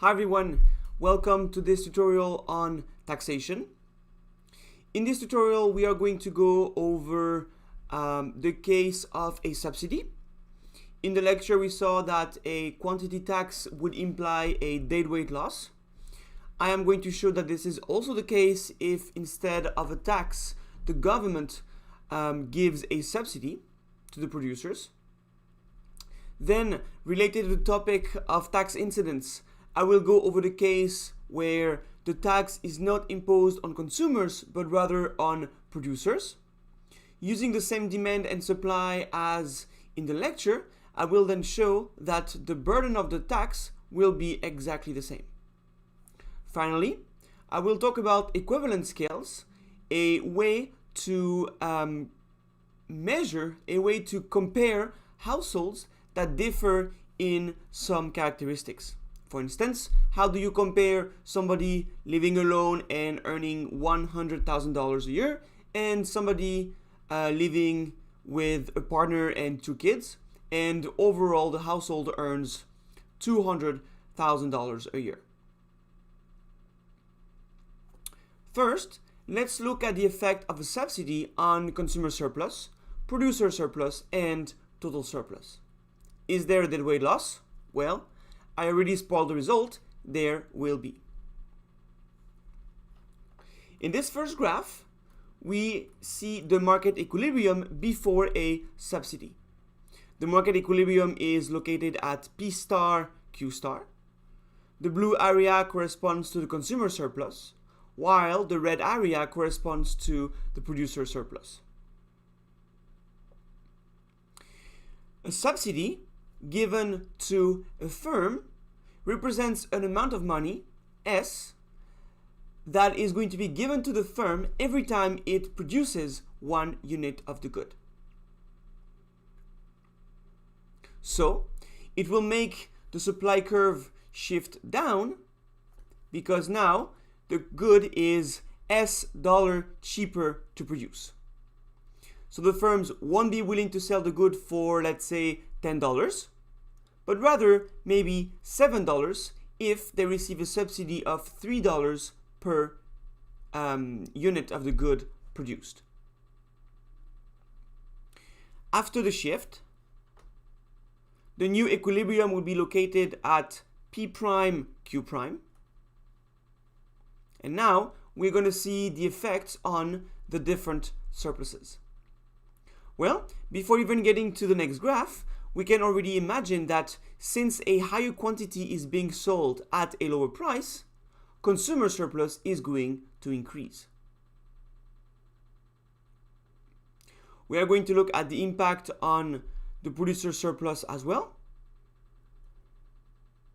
Hi everyone, welcome to this tutorial on taxation. In this tutorial we are going to go over the case of a subsidy. In the lecture we saw that a quantity tax would imply a deadweight loss. I am going to show that this is also the case if instead of a tax the government gives a subsidy to the producers. Then, related to the topic of tax incidence, I will go over the case where the tax is not imposed on consumers but rather on producers. Using the same demand and supply as in the lecture, I will then show that the burden of the tax will be exactly the same. Finally, I will talk about equivalent scales, a way to compare households that differ in some characteristics. For instance, how do you compare somebody living alone and earning $100,000 a year and somebody living with a partner and 2 kids, and overall the household earns $200,000 a year? First, let's look at the effect of a subsidy on consumer surplus, producer surplus, and total surplus. Is there a deadweight loss? Well, I already spoiled the result. There will be. In this first graph, we see the market equilibrium before a subsidy. The market equilibrium is located at P star Q star. The blue area corresponds to the consumer surplus, while the red area corresponds to the producer surplus. A subsidy given to a firm represents an amount of money, S, that is going to be given to the firm every time it produces 1 unit of the good. So, it will make the supply curve shift down because now the good is $S cheaper to produce. So the firms won't be willing to sell the good for, let's say, $10, but rather maybe $7 if they receive a subsidy of $3 per unit of the good produced. After the shift, the new equilibrium will be located at P prime Q prime. And now we're going to see the effects on the different surpluses. Well, before even getting to the next graph, we can already imagine that since a higher quantity is being sold at a lower price, consumer surplus is going to increase. We are going to look at the impact on the producer surplus as well.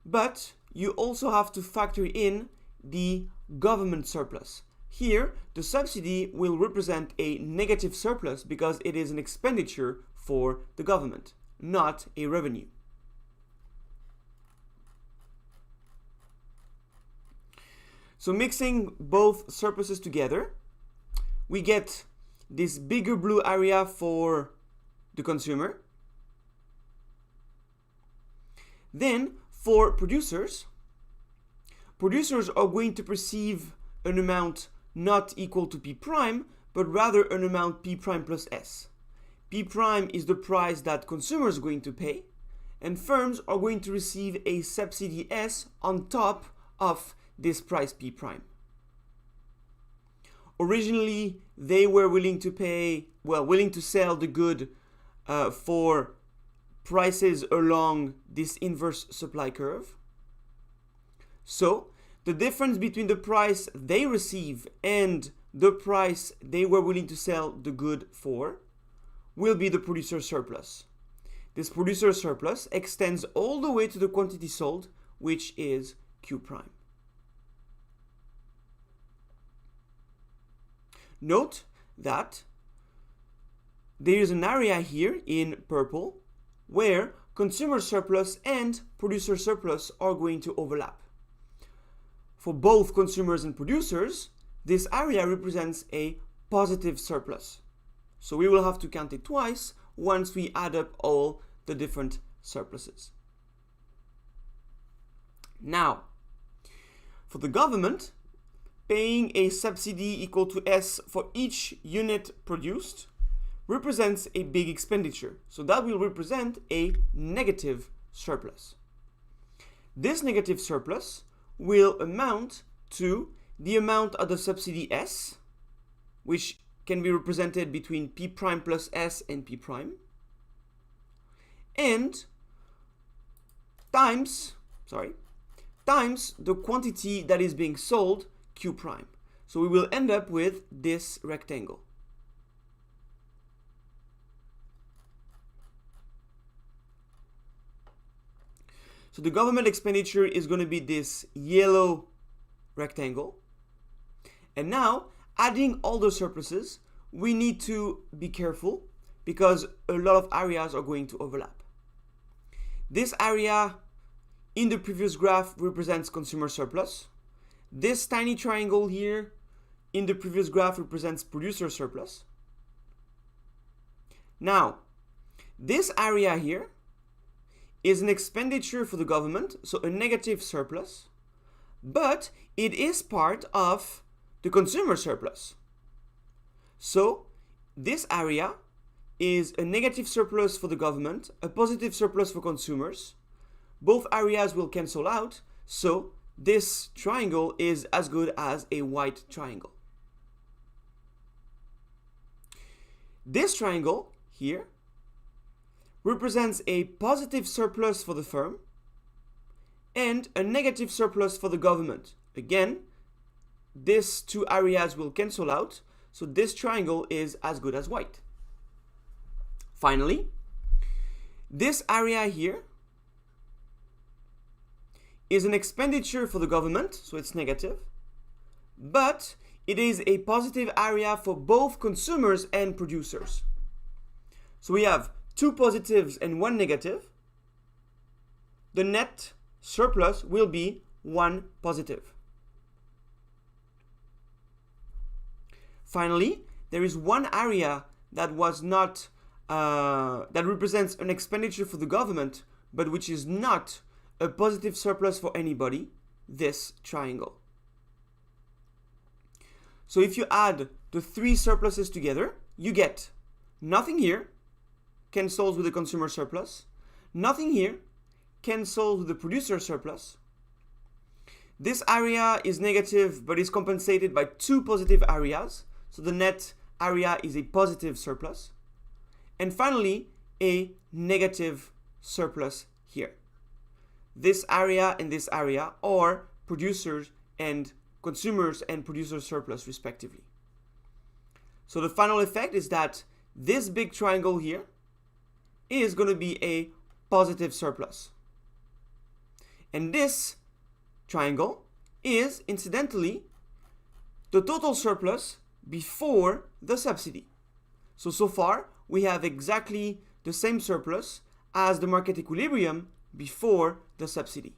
But you also have to factor in the government surplus. Here, the subsidy will represent a negative surplus because it is an expenditure for the government, not a revenue. So mixing both surpluses together, we get this bigger blue area for the consumer. Then for producers are going to perceive an amount not equal to P prime, but rather an amount P prime plus S. P prime is the price that consumers are going to pay, and firms are going to receive a subsidy S on top of this price P prime. Originally, they were willing to sell the good for prices along this inverse supply curve. So, the difference between the price they receive and the price they were willing to sell the good for will be the producer surplus. This producer surplus extends all the way to the quantity sold, which is Q prime. Note that there is an area here in purple where consumer surplus and producer surplus are going to overlap. For both consumers and producers, this area represents a positive surplus. So we will have to count it twice once we add up all the different surpluses. Now, For the government, paying a subsidy equal to S for each unit produced represents a big expenditure. So that will represent a negative surplus. This negative surplus will amount to the amount of the subsidy S, which can be represented between P prime plus S and P prime, and times the quantity that is being sold, Q prime. So we will end up with this rectangle. So the government expenditure is going to be this yellow rectangle. And now, adding all the surpluses, we need to be careful because a lot of areas are going to overlap. This area in the previous graph represents consumer surplus. This tiny triangle here in the previous graph represents producer surplus. Now, this area here is an expenditure for the government, so a negative surplus, but it is part of the consumer surplus. So this area is a negative surplus for the government, a positive surplus for consumers. Both areas will cancel out, so this triangle is as good as a white triangle. This triangle here represents a positive surplus for the firm and a negative surplus for the government. Again, these two areas will cancel out, so this triangle is as good as white. Finally, this area here is an expenditure for the government, so it's negative, but it is a positive area for both consumers and producers. So we have two positives and one negative. The net surplus will be one positive. Finally, there is one area that was not that represents an expenditure for the government, but which is not a positive surplus for anybody, this triangle. So if you add the three surpluses together, you get nothing here, cancels with the consumer surplus, nothing here, cancels with the producer surplus. This area is negative but is compensated by two positive areas, so the net area is a positive surplus. And finally, a negative surplus here. This area and this area are producers and consumers and producer surplus respectively. So the final effect is that this big triangle here is going to be a positive surplus. And this triangle is, incidentally, the total surplus before the subsidy. So far, we have exactly the same surplus as the market equilibrium before the subsidy.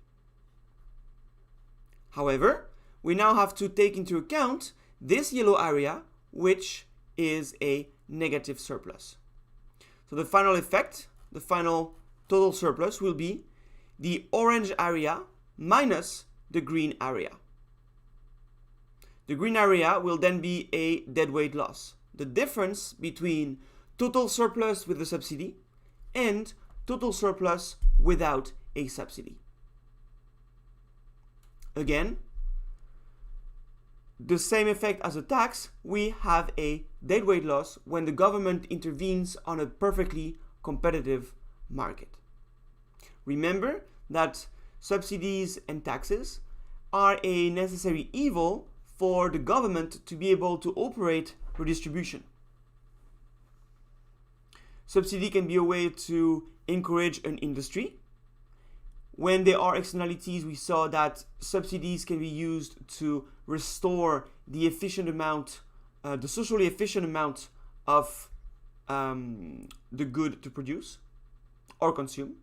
However, we now have to take into account this yellow area, which is a negative surplus. So the final effect, the final total surplus will be the orange area minus the green area. The green area will then be a deadweight loss, the difference between total surplus with the subsidy and total surplus without a subsidy. Again, the same effect as a tax, we have a deadweight loss when the government intervenes on a perfectly competitive market. Remember that subsidies and taxes are a necessary evil for the government to be able to operate redistribution. Subsidy can be a way to encourage an industry. When there are externalities, we saw that subsidies can be used to restore the efficient amount, the socially efficient amount of the good to produce or consume.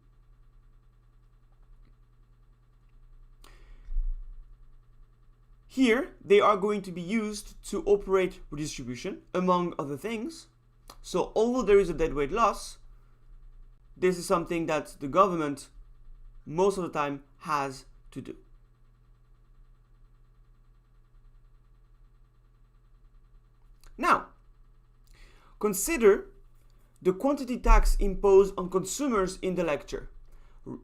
Here, they are going to be used to operate redistribution, among other things. So although there is a deadweight loss, this is something that the government most of the time has to do. Now, consider the quantity tax imposed on consumers in the lecture.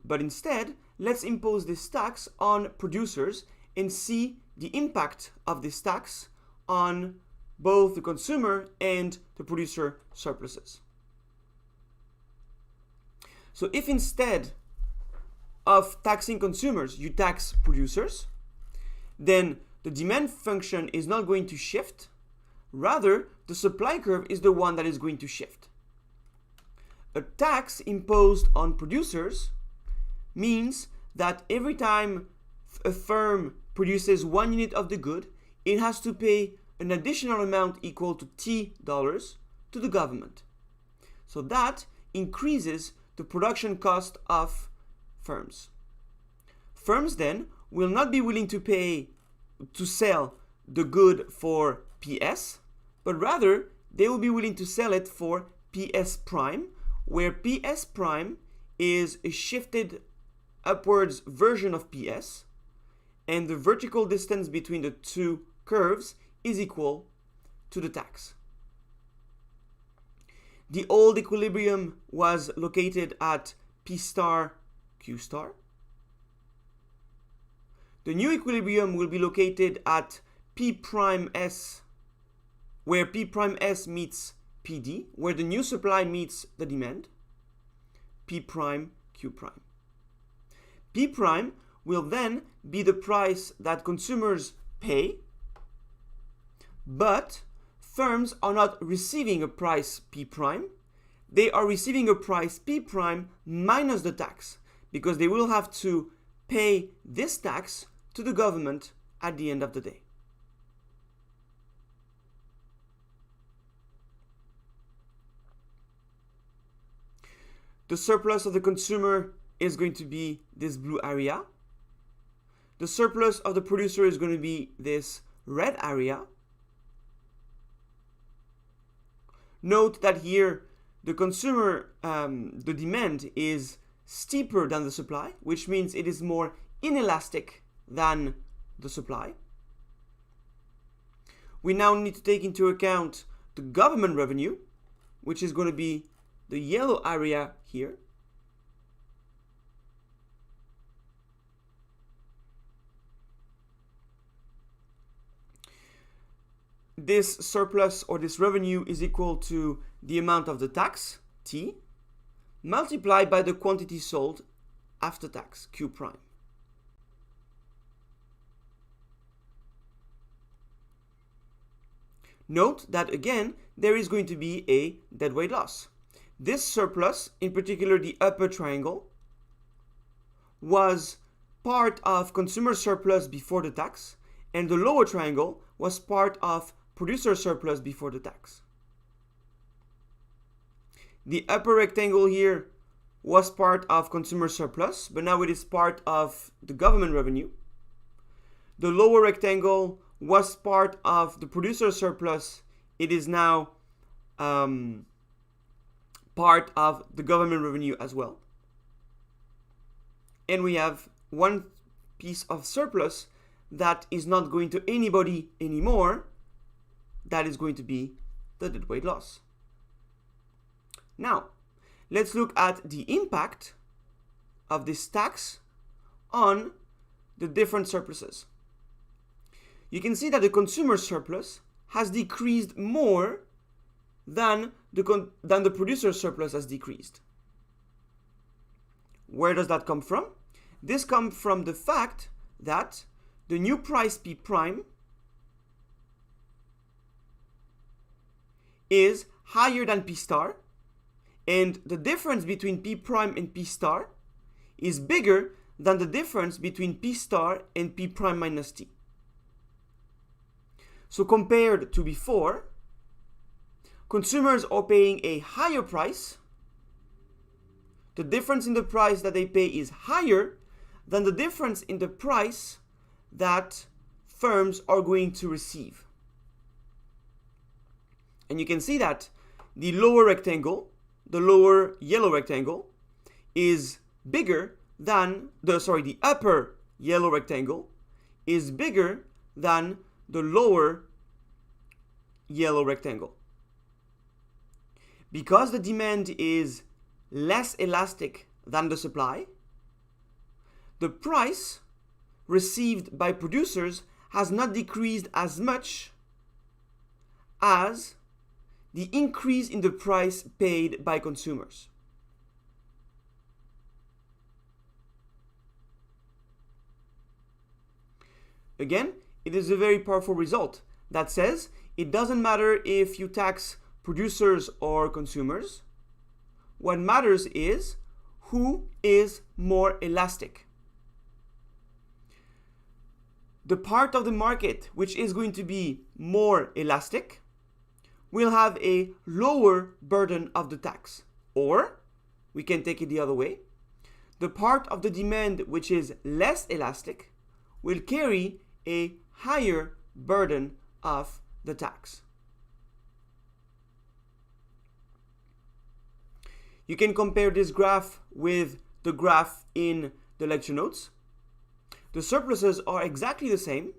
But instead, let's impose this tax on producers and see the impact of this tax on both the consumer and the producer surpluses. So if instead of taxing consumers, you tax producers, then the demand function is not going to shift. Rather, the supply curve is the one that is going to shift. A tax imposed on producers means that every time a firm produces 1 unit of the good, it has to pay an additional amount equal to $T to the government. So that increases the production cost of firms. Firms then will not be willing to sell the good for PS, but rather they will be willing to sell it for PS prime, where PS prime is a shifted upwards version of PS, and the vertical distance between the two curves is equal to the tax. The old equilibrium was located at P star Q star. The new equilibrium will be located at P prime S, where P prime S meets PD, where the new supply meets the demand, P prime Q prime. P prime will then be the price that consumers pay, but firms are not receiving a price P prime. They are receiving a price P prime minus the tax, because they will have to pay this tax to the government at the end of the day. The surplus of the consumer is going to be this blue area. The surplus of the producer is going to be this red area. Note that here the consumer, the demand is steeper than the supply, which means it is more inelastic than the supply. We now need to take into account the government revenue, which is going to be the yellow area here. This surplus or this revenue is equal to the amount of the tax, T, multiplied by the quantity sold after tax, Q prime. Note that again, there is going to be a deadweight loss. This surplus, in particular the upper triangle, was part of consumer surplus before the tax, and the lower triangle was part of producer surplus before the tax. The upper rectangle here was part of consumer surplus, but now it is part of the government revenue. The lower rectangle was part of the producer surplus. It is now part of the government revenue as well. And we have one piece of surplus that is not going to anybody anymore. That is going to be the deadweight loss. Now, let's look at the impact of this tax on the different surpluses. You can see that the consumer surplus has decreased more than the producer surplus has decreased. Where does that come from? This comes from the fact that the new price P prime is higher than P star, and the difference between P prime and P star is bigger than the difference between P star and P prime minus T. So compared to before, consumers are paying a higher price. The difference in the price that they pay is higher than the difference in the price that firms are going to receive. And you can see that the lower rectangle, the lower yellow rectangle, is bigger than the upper yellow rectangle is bigger than the lower yellow rectangle. Because the demand is less elastic than the supply, the price received by producers has not decreased as much as the increase in the price paid by consumers. Again, it is a very powerful result that says it doesn't matter if you tax producers or consumers. What matters is who is more elastic. The part of the market which is going to be more elastic will have a lower burden of the tax. Or, we can take it the other way, the part of the demand which is less elastic will carry a higher burden of the tax. You can compare this graph with the graph in the lecture notes. The surpluses are exactly the same,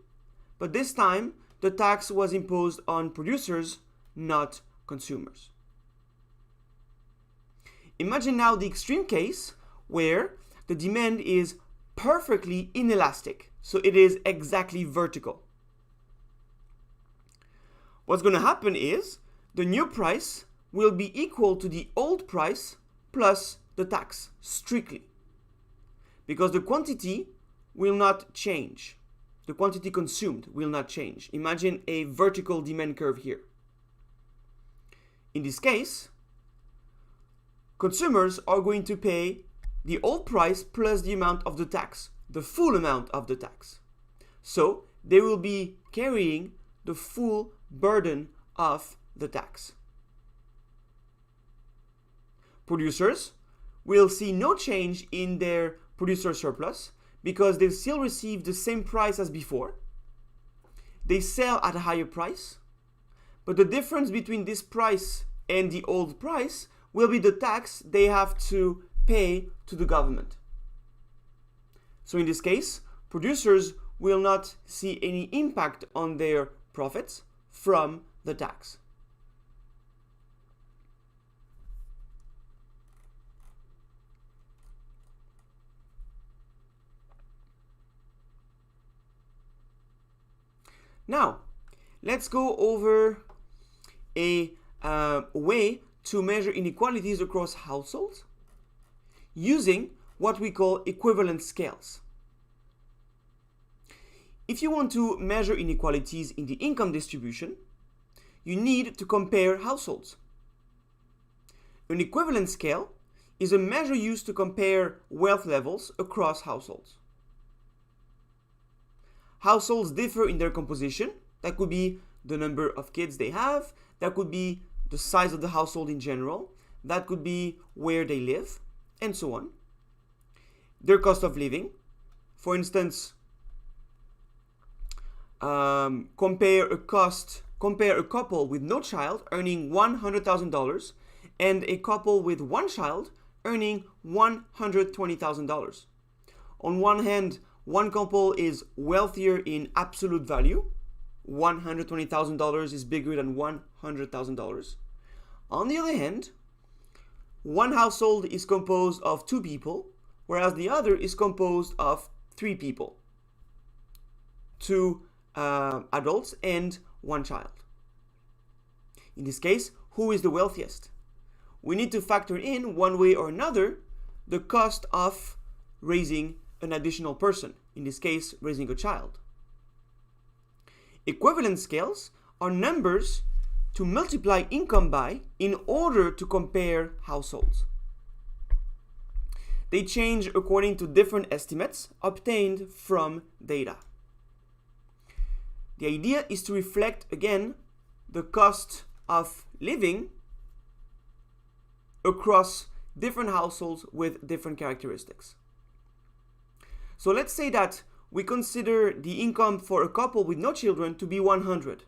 but this time the tax was imposed on producers, not consumers. Imagine now the extreme case where the demand is perfectly inelastic, so it is exactly vertical. What's going to happen is the new price will be equal to the old price plus the tax, strictly, because the quantity will not change. The quantity consumed will not change. Imagine a vertical demand curve here. In this case, consumers are going to pay the old price plus the amount of the tax, the full amount of the tax. So they will be carrying the full burden of the tax. Producers will see no change in their producer surplus because they still receive the same price as before. They sell at a higher price, but the difference between this price and the old price will be the tax they have to pay to the government. So in this case, producers will not see any impact on their profits from the tax. Now, let's go over a way to measure inequalities across households using what we call equivalent scales. If you want to measure inequalities in the income distribution, you need to compare households. An equivalent scale is a measure used to compare wealth levels across households. Households differ in their composition. That could be the number of kids they have. That could be the size of the household in general. That could be where they live, and so on. Their cost of living. For instance, compare a couple with no child earning $100,000 and a couple with one child earning $120,000. On one hand, one couple is wealthier in absolute value. $120,000 is bigger than $100,000. On the other hand, one household is composed of two people, whereas the other is composed of three people. Two adults and one child. In this case, who is the wealthiest? We need to factor in, one way or another, the cost of raising an additional person, in this case, raising a child. Equivalent scales are numbers to multiply income by in order to compare households. They change according to different estimates obtained from data. The idea is to reflect, again, the cost of living across different households with different characteristics. So let's say that we consider the income for a couple with no children to be 100.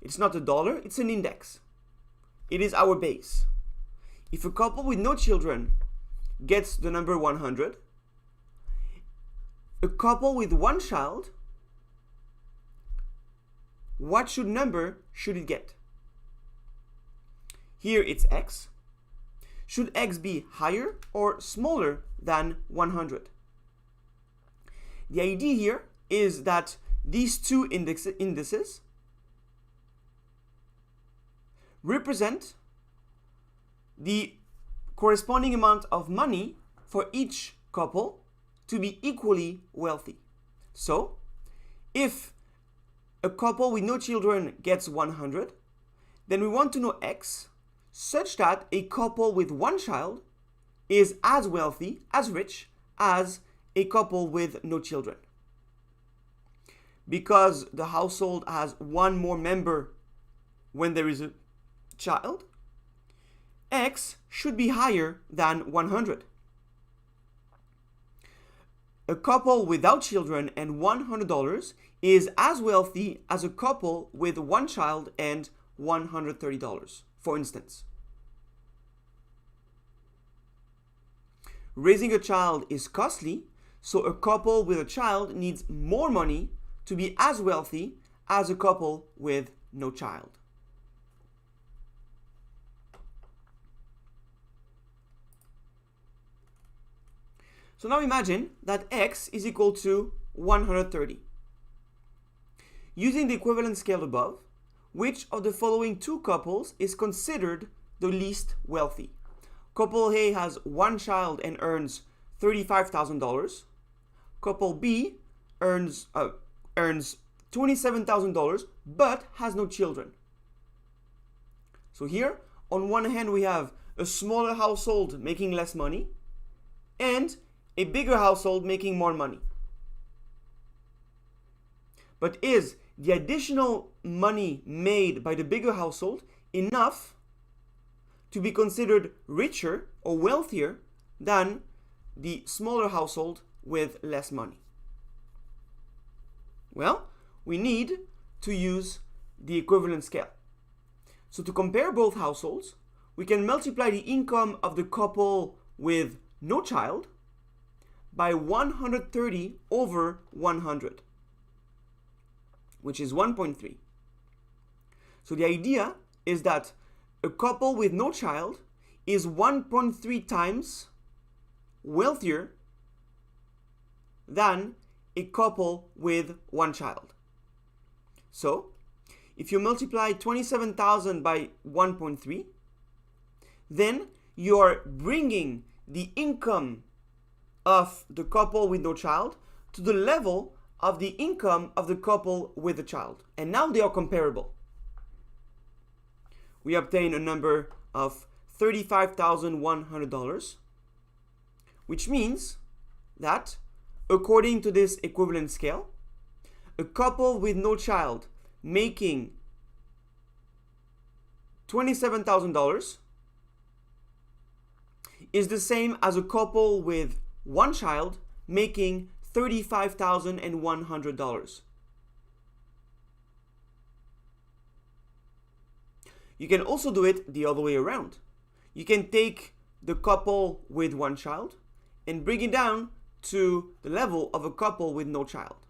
It's not a dollar, it's an index. It is our base. If a couple with no children gets the number 100, a couple with one child, what number should it get? here it's x. Should x be higher or smaller than 100? The idea here is that these two indices represent the corresponding amount of money for each couple to be equally wealthy. So, if a couple with no children gets 100, then we want to know x such that a couple with one child is as wealthy, as rich, as a couple with no children. Because the household has one more member when there is a child, x should be higher than 100. A couple without children and $100 is as wealthy as a couple with one child and $130, for instance. Raising a child is costly, so a couple with a child needs more money to be as wealthy as a couple with no child. So now imagine that x is equal to 130. Using the equivalent scale above, which of the following two couples is considered the least wealthy? Couple A has one child and earns $35,000. Couple B earns $27,000 but has no children. So here, on one hand, we have a smaller household making less money and a bigger household making more money. But is the additional money made by the bigger household enough to be considered richer or wealthier than the smaller household with less money? Well, we need to use the equivalent scale. So to compare both households, we can multiply the income of the couple with no child by 130 over 100, which is 1.3. So the idea is that a couple with no child is 1.3 times wealthier than a couple with one child. So, if you multiply 27,000 by 1.3, then you are bringing the income of the couple with no child to the level of the income of the couple with a child. And now they are comparable. We obtain a number of $35,100, which means that, according to this equivalent scale, a couple with no child making $27,000 is the same as a couple with one child making $35,100. You can also do it the other way around. You can take the couple with one child and bring it down to the level of a couple with no child.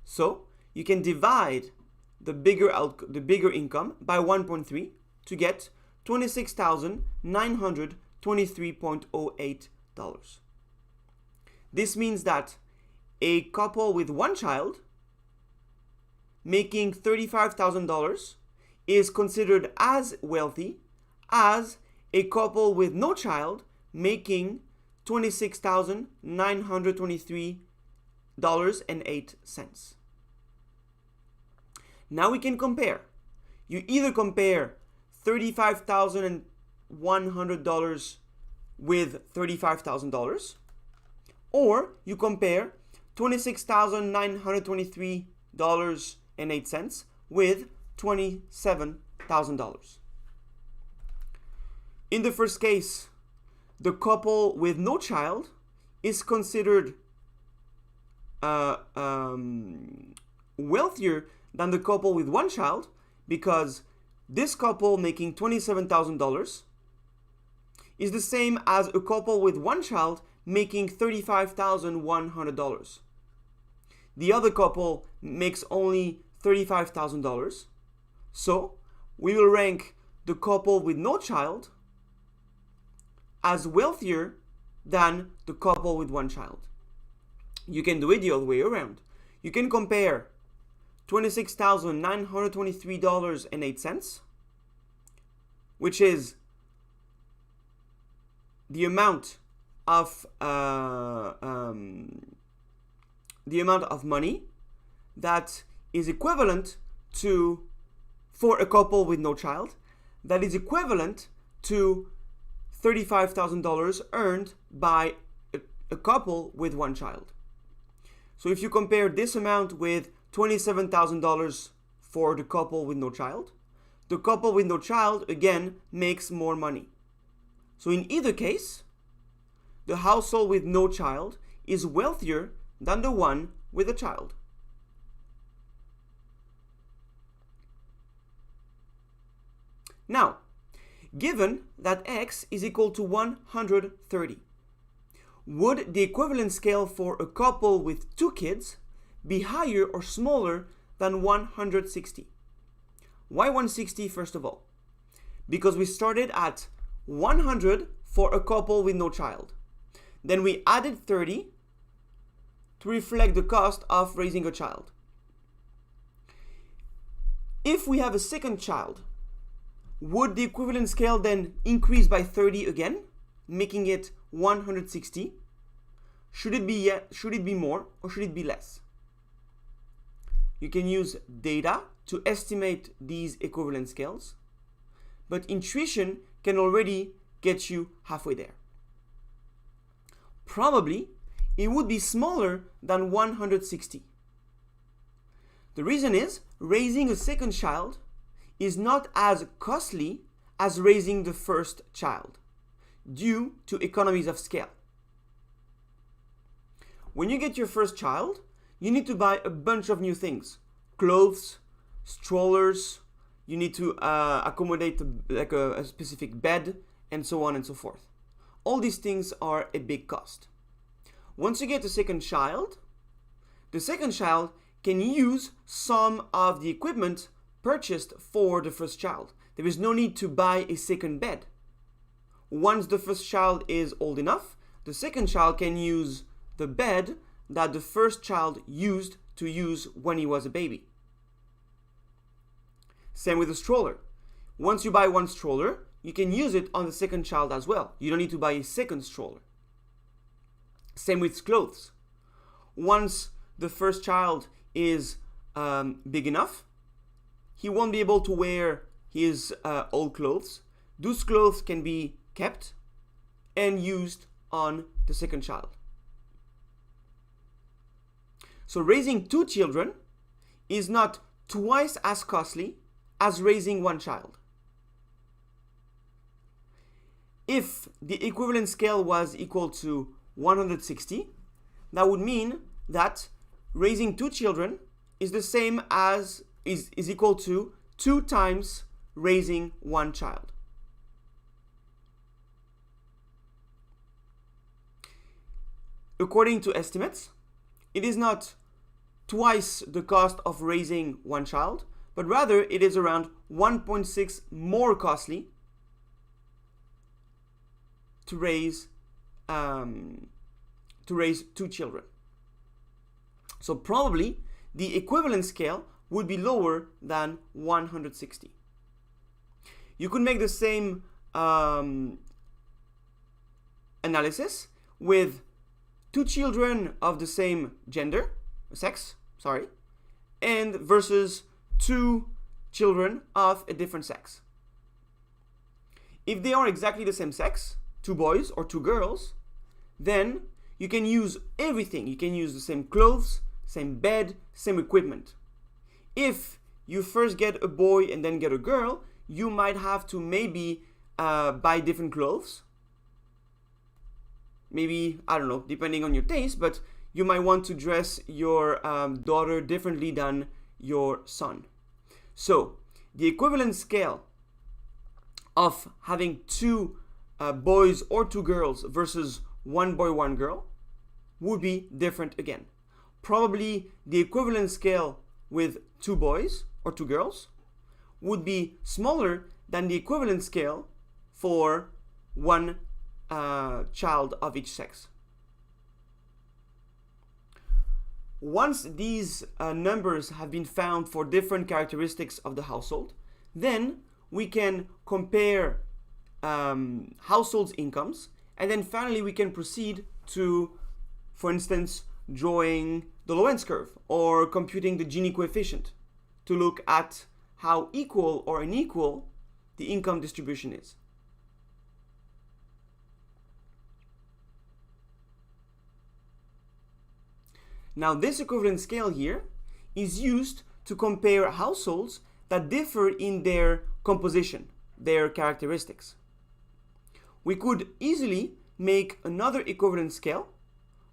So you can divide the bigger income by 1.3 to get $26,923.08. This means that a couple with one child making $35,000 is considered as wealthy as a couple with no child making $26,923.08. Now we can compare. You either compare $35,100 with $35,000, or you compare $26,923.08 with $27,000. In the first case, the couple with no child is considered wealthier than the couple with one child, because this couple making $27,000 is the same as a couple with one child making $35,100. The other couple makes only $35,000. So we will rank the couple with no child as wealthier than the couple with one child. You can do it the other way around. You can compare $26,923.08, which is the amount of money that is equivalent to, for a couple with no child, that is equivalent to $35,000 earned by a couple with one child. So if you compare this amount with $27,000 for the couple with no child, the couple with no child again makes more money. So in either case, the household with no child is wealthier than the one with a child. Now, given that x is equal to 130, would the equivalent scale for a couple with 2 kids be higher or smaller than 160? Why 160 first of all? Because we started at 100 for a couple with no child. Then we added 30 to reflect the cost of raising a child. If we have a second child, would the equivalent scale then increase by 30 again, making it 160? Should it be more or should it be less? You can use data to estimate these equivalent scales, but intuition can already get you halfway there. Probably it would be smaller than 160. The reason is raising a second child is not as costly as raising the first child due to economies of scale. When you get your first child, you need to buy a bunch of new things: clothes, strollers, you need to accommodate like a specific bed, and so on and so forth. All these things are a big cost. Once you get a second child, the second child can use some of the equipment purchased for the first child. There is no need to buy a second bed. Once the first child is old enough, the second child can use the bed that the first child used to use when he was a baby. Same with a stroller. Once you buy one stroller, you can use it on the second child as well. You don't need to buy a second stroller. Same with clothes. Once the first child is big enough, he won't be able to wear his old clothes. Those clothes can be kept and used on the second child. So raising 2 children is not twice as costly as raising 1 child. If the equivalent scale was equal to 160, that would mean that raising 2 children is the same as is equal to 2 times raising 1 child. According to estimates, it is not twice the cost of raising 1 child, but rather it is around 1.6 more costly to raise 2 children. So probably the equivalent scale would be lower than 160. You could make the same analysis with 2 children of the same sex, and versus 2 children of a different sex. If they are exactly the same sex, 2 boys or 2 girls, then you can use everything. You can use the same clothes, same bed, same equipment. If you first get a boy and then get a girl, you might have to maybe buy different clothes. Maybe, I don't know, depending on your taste, but you might want to dress your daughter differently than your son. So the equivalent scale of having 2 boys or 2 girls versus 1 boy, 1 girl would be different again. Probably the equivalent scale with 2 boys or 2 girls would be smaller than the equivalent scale for one child of each sex. Once these numbers have been found for different characteristics of the household, then we can compare households' incomes, and then finally we can proceed to, for instance, drawing the Lorenz curve or computing the Gini coefficient to look at how equal or unequal the income distribution is. Now, this equivalent scale here is used to compare households that differ in their composition, their characteristics. We could easily make another equivalent scale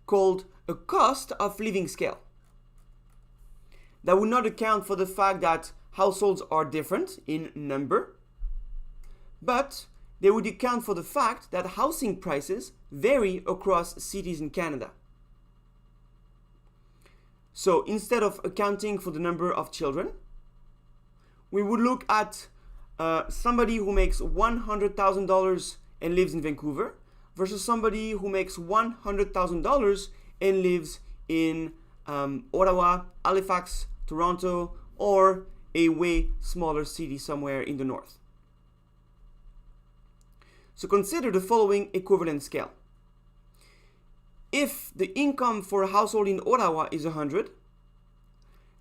called a cost of living scale. That would not account for the fact that households are different in number, but they would account for the fact that housing prices vary across cities in Canada. So instead of accounting for the number of children, we would look at somebody who makes $100,000 and lives in Vancouver versus somebody who makes $100,000 and lives in Ottawa, Halifax, Toronto, or a way smaller city somewhere in the north. So consider the following equivalent scale. If the income for a household in Ottawa is 100,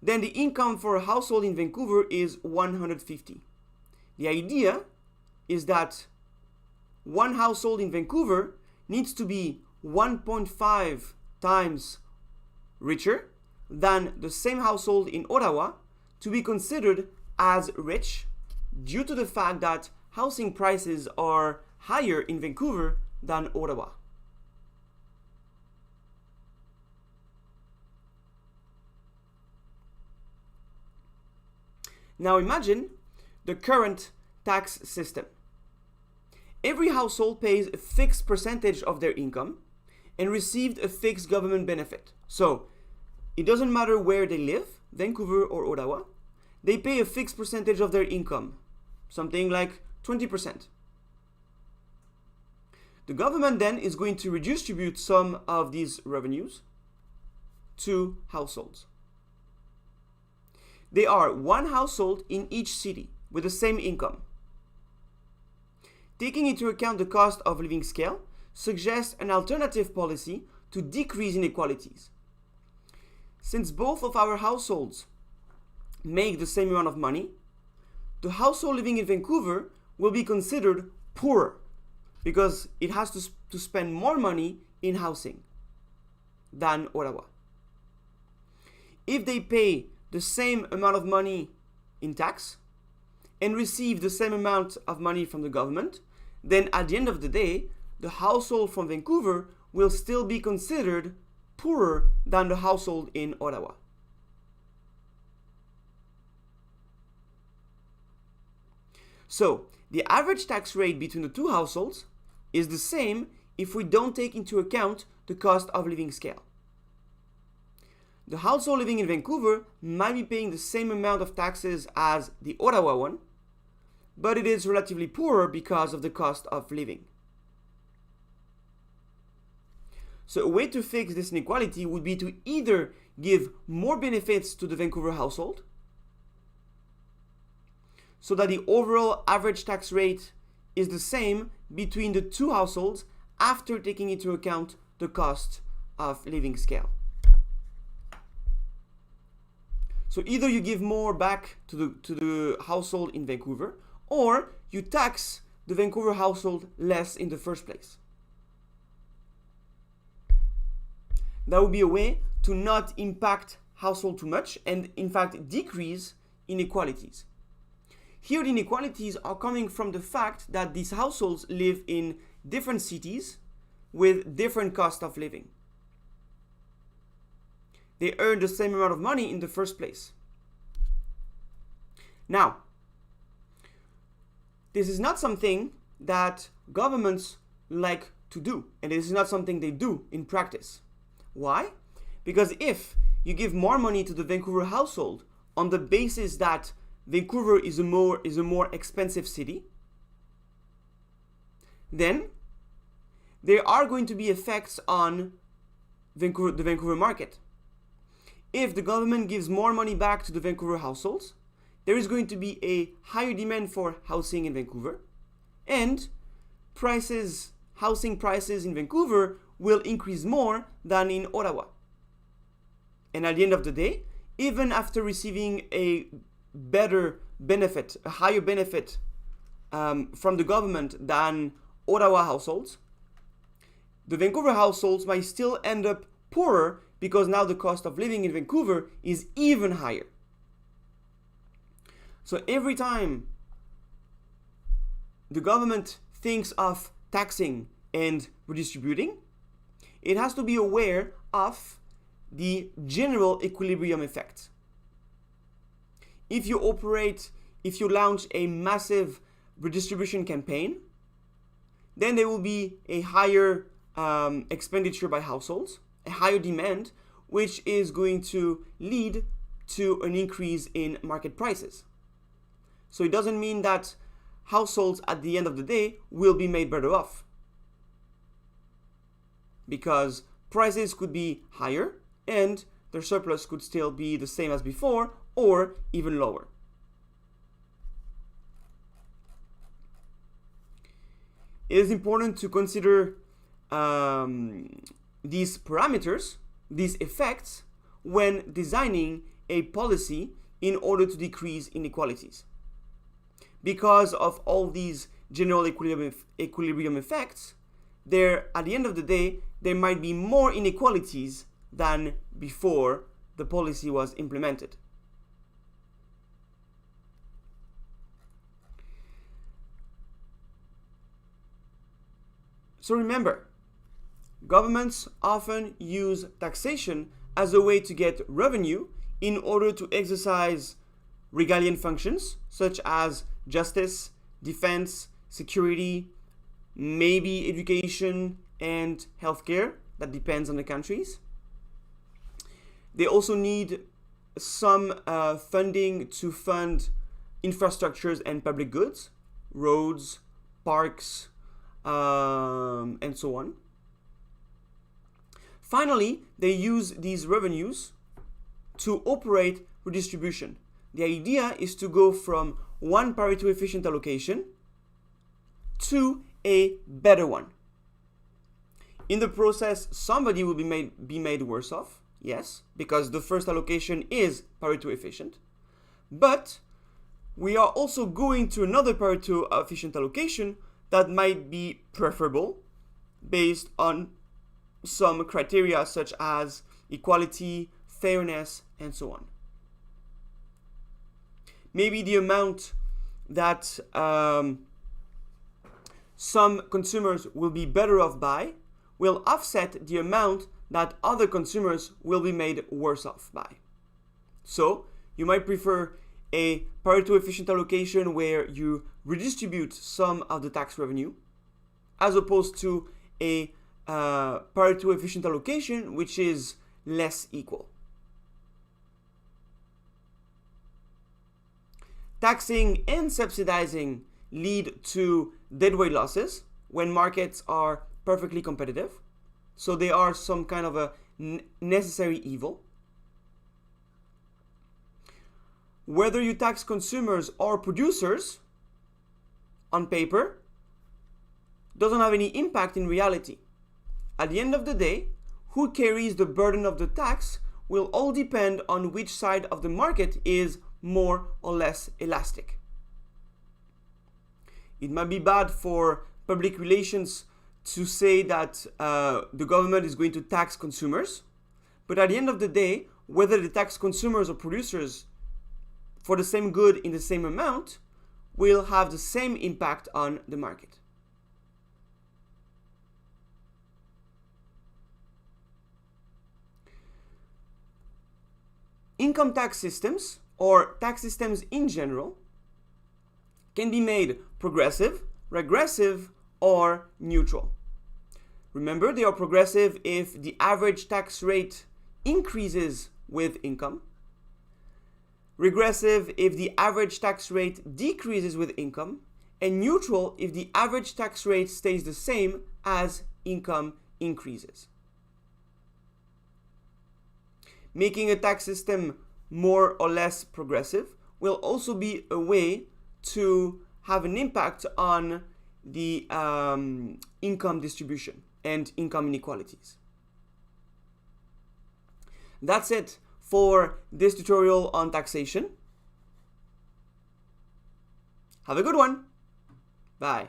then the income for a household in Vancouver is 150. The idea is that one household in Vancouver needs to be 1.5 times richer than the same household in Ottawa to be considered as rich, due to the fact that housing prices are higher in Vancouver than Ottawa. Now imagine the current tax system. Every household pays a fixed percentage of their income and received a fixed government benefit. So it doesn't matter where they live, Vancouver or Ottawa, they pay a fixed percentage of their income, something like 20%. The government then is going to redistribute some of these revenues to households. They are one household in each city with the same income. Taking into account the cost of living scale suggests an alternative policy to decrease inequalities. Since both of our households make the same amount of money, the household living in Vancouver will be considered poorer because it has to spend more money in housing than Ottawa. If they pay the same amount of money in tax and receive the same amount of money from the government, then at the end of the day, the household from Vancouver will still be considered poorer than the household in Ottawa. So, the average tax rate between the two households is the same if we don't take into account the cost of living scale. The household living in Vancouver might be paying the same amount of taxes as the Ottawa one, but it is relatively poorer because of the cost of living. So a way to fix this inequality would be to either give more benefits to the Vancouver household so that the overall average tax rate is the same between the two households after taking into account the cost of living scale. So either you give more back to the household in Vancouver, or you tax the Vancouver household less in the first place. That would be a way to not impact household too much and in fact decrease inequalities. Here the inequalities are coming from the fact that these households live in different cities with different cost of living. They earn the same amount of money in the first place. Now, this is not something that governments like to do, and this is not something they do in practice. Why? Because if you give more money to the Vancouver household on the basis that Vancouver is a more expensive city, then there are going to be effects on the Vancouver market. If the government gives more money back to the Vancouver households, there is going to be a higher demand for housing in Vancouver, and housing prices in Vancouver will increase more than in Ottawa. And at the end of the day, even after receiving a better benefit, a higher benefit from the government than Ottawa households, the Vancouver households might still end up poorer because now the cost of living in Vancouver is even higher. So every time the government thinks of taxing and redistributing, it has to be aware of the general equilibrium effect. If you launch a massive redistribution campaign, then there will be a higher expenditure by households, a higher demand, which is going to lead to an increase in market prices. So it doesn't mean that households at the end of the day will be made better off, because prices could be higher and their surplus could still be the same as before or even lower. It is important to consider these parameters, these effects, when designing a policy in order to decrease inequalities. Because of all these general equilibrium effects, at the end of the day, there might be more inequalities than before the policy was implemented. So remember, governments often use taxation as a way to get revenue in order to exercise regalian functions such as justice, defense, security, maybe education and healthcare. That depends on the countries. They also need some funding to fund infrastructures and public goods, roads, parks, and so on. Finally, they use these revenues to operate redistribution. The idea is to go from one Pareto efficient allocation to a better one. In the process, somebody will be made worse off, yes, because the first allocation is Pareto efficient. But we are also going to another Pareto efficient allocation that might be preferable based on some criteria such as equality, fairness, and so on. Maybe the amount that some consumers will be better off by will offset the amount that other consumers will be made worse off by. So you might prefer a Pareto efficient allocation where you redistribute some of the tax revenue, as opposed to a Pareto efficient allocation which is less equal. Taxing and subsidizing lead to deadweight losses when markets are perfectly competitive. So they are some kind of a necessary evil. Whether you tax consumers or producers on paper doesn't have any impact in reality. At the end of the day, who carries the burden of the tax will all depend on which side of the market is more or less elastic. It might be bad for public relations to say that the government is going to tax consumers, but at the end of the day, whether they tax consumers or producers for the same good in the same amount will have the same impact on the market. Income tax systems, or tax systems in general, can be made progressive, regressive, or neutral. Remember, they are progressive if the average tax rate increases with income, regressive if the average tax rate decreases with income, and neutral if the average tax rate stays the same as income increases. Making a tax system more or less progressive will also be a way to have an impact on the income distribution and income inequalities. That's it for this tutorial on taxation. Have a good one. Bye.